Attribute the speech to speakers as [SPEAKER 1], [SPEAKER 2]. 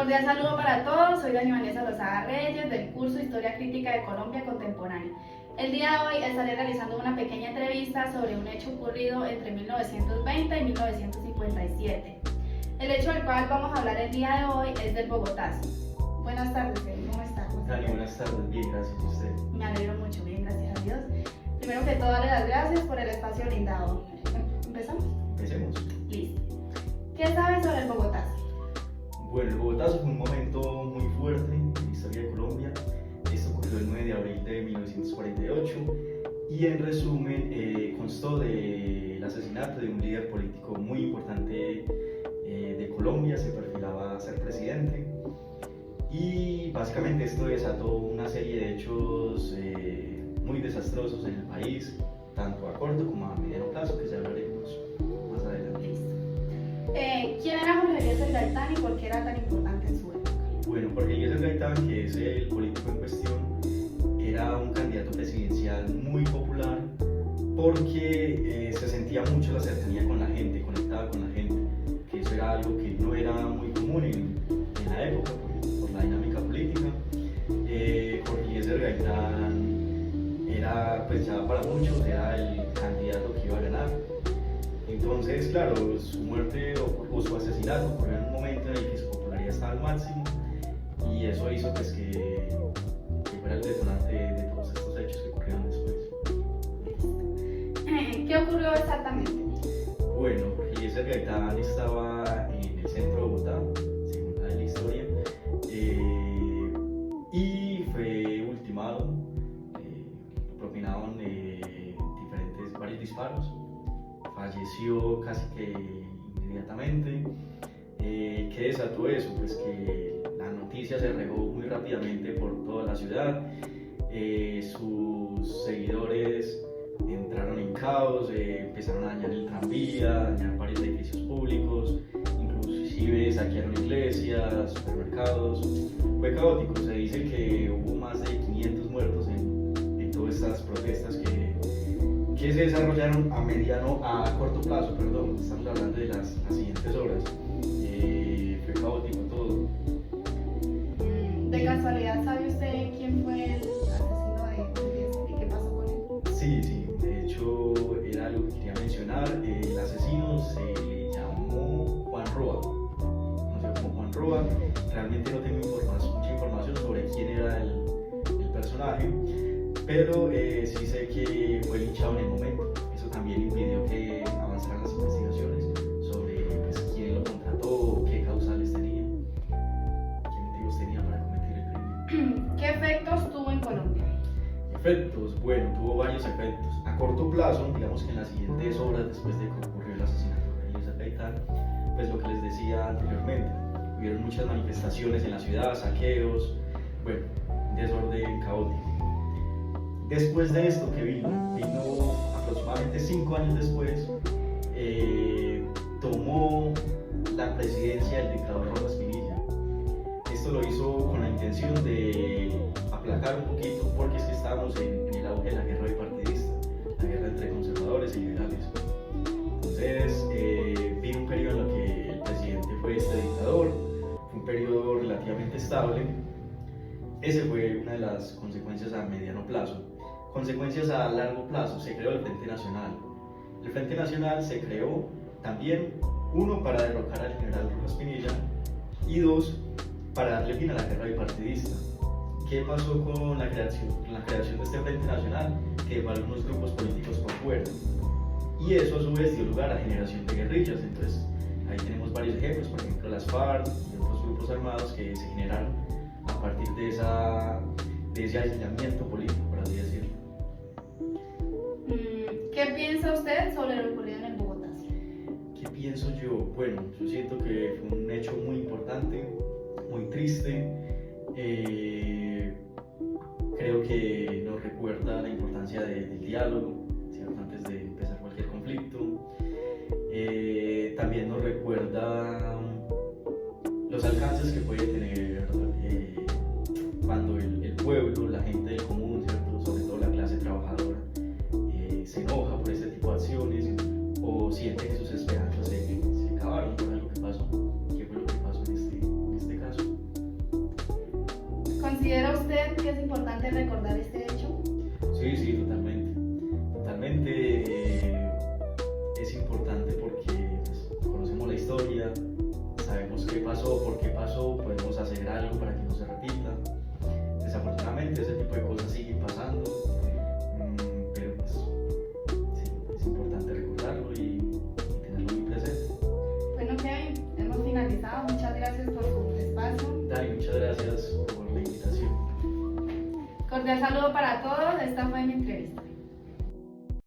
[SPEAKER 1] Cordial saludo para todos, soy Dani Vanessa Lozada Reyes del curso Historia Crítica de Colombia Contemporánea. El día de hoy estaré realizando una pequeña entrevista sobre un hecho ocurrido entre 1920 y 1957. El hecho del cual vamos a hablar el día de hoy es del Bogotazo. Buenas tardes, ¿cómo está?
[SPEAKER 2] Dani, buenas tardes, bien, gracias a usted.
[SPEAKER 1] Me alegro mucho, bien, gracias a Dios. Primero que todo, darle las gracias por el espacio brindado. ¿Empezamos?
[SPEAKER 2] Empecemos.
[SPEAKER 1] Listo. ¿Qué sabes sobre el Bogotazo?
[SPEAKER 2] Bueno, el Bogotazo fue un momento muy fuerte en la historia de Colombia. Esto ocurrió el 9 de abril de 1948 y en resumen constó del asesinato de un líder político muy importante de Colombia, se perfilaba a ser presidente. Y básicamente esto desató una serie de hechos muy desastrosos en el país, tanto a corto como a mediano plazo, que ya hablaremos más adelante.
[SPEAKER 1] Listo. ¿Quién era Jorge Eliezer Gaitán y por qué era tan importante en su época?
[SPEAKER 2] Bueno, Jorge Eliezer Gaitán, que es el político en cuestión, era un candidato presidencial muy popular porque se sentía mucho la cercanía con la gente, conectaba con la gente, que eso era algo que no era muy común en la época por la dinámica política. Jorge Eliezer Gaitán era, pues ya para muchos, era el candidato que iba a ganar. Entonces, claro, su muerte o su asesinato ocurrió en un momento en el que su popularidad estaba al máximo y eso hizo pues, que fuera el detonante de todos estos hechos que ocurrieron después.
[SPEAKER 1] ¿Qué ocurrió exactamente?
[SPEAKER 2] Bueno, Jorge Eliezer Gaitán estaba en el centro de Bogotá, según la historia, y fue ultimado, propinaron varios disparos. Falleció casi que inmediatamente. ¿Qué desató eso? Pues que la noticia se regó muy rápidamente por toda la ciudad. Sus seguidores entraron en caos, empezaron a dañar el tranvía, a dañar varios edificios públicos, inclusive saquearon iglesias, supermercados. Fue caótico, se dice que hubo más de 500 muertos en todas estas protestas que se desarrollaron a corto plazo, perdón, estamos hablando de las siguientes horas. Fue caótico todo.
[SPEAKER 1] ¿De casualidad sabe usted quién fue el asesino de Eliezer y qué pasó con él?
[SPEAKER 2] Sí, de hecho era algo que quería mencionar. El asesino se llamó Juan Roa, conocido como Juan Roa. Realmente no tengo mucha información sobre quién era el personaje, pero sí sé que fue linchado en el momento. Eso también impidió que avanzaran las investigaciones sobre pues, quién lo contrató, qué causales tenía, qué motivos tenía para cometer el crimen.
[SPEAKER 1] ¿Qué efectos tuvo en Colombia?
[SPEAKER 2] Efectos, bueno, tuvo varios efectos. A corto plazo, digamos que en las siguientes horas después de que ocurrió el asesinato de Eliezer Gaitán, pues lo que les decía anteriormente, hubieron muchas manifestaciones en la ciudad, saqueos, bueno, desorden caótico. Después de esto que vino aproximadamente 5 años después, tomó la presidencia el dictador Rojas Pinilla. Esto lo hizo con la intención de aplacar un poquito, porque es que estábamos en el auge de la guerra bipartidista, la guerra entre conservadores y liberales. Entonces, vino un periodo en el que el presidente fue este dictador, fue un periodo relativamente estable. Esa fue una de las consecuencias a mediano plazo. Consecuencias a largo plazo, se creó el Frente Nacional. El Frente Nacional se creó también, uno, para derrocar al general Rojas Pinilla y dos, para darle fin a la guerra bipartidista. ¿Qué pasó con la creación de este Frente Nacional? Que dejó algunos grupos políticos por fuera. Y eso a su vez dio lugar a la generación de guerrillas. Entonces, ahí tenemos varios ejemplos, por ejemplo las FARC y otros grupos armados que se generaron a partir de ese aislamiento político, por así decirlo.
[SPEAKER 1] ¿Qué piensa usted sobre lo ocurrido en el Bogotazo?
[SPEAKER 2] ¿Qué pienso yo? Bueno, yo siento que fue un hecho muy importante, muy triste. Creo que nos recuerda la importancia del diálogo, ¿cierto? Antes de empezar cualquier conflicto. También nos recuerda los alcances que puede tener cuando el pueblo, la gente del común, ¿cierto? Sobre todo la clase trabajadora, se enoja por este tipo de acciones o siente que sus esperanzas se acabaron por algo que pasó. ¿Qué fue lo que pasó en este caso?
[SPEAKER 1] ¿Considera usted que es importante recordar este hecho?
[SPEAKER 2] Sí, sí, totalmente. Totalmente es importante porque pues, conocemos la historia, sabemos qué pasó, por qué pasó, podemos hacer algo para que no se repita. Desafortunadamente ese tipo de cosas siguen pasando, pero pues sí, es importante recordarlo y tenerlo muy presente.
[SPEAKER 1] Bueno, Kevin, hemos finalizado. Muchas gracias por su espacio.
[SPEAKER 2] Dani, muchas gracias por la invitación.
[SPEAKER 1] Cordial saludo para todos. Esta fue mi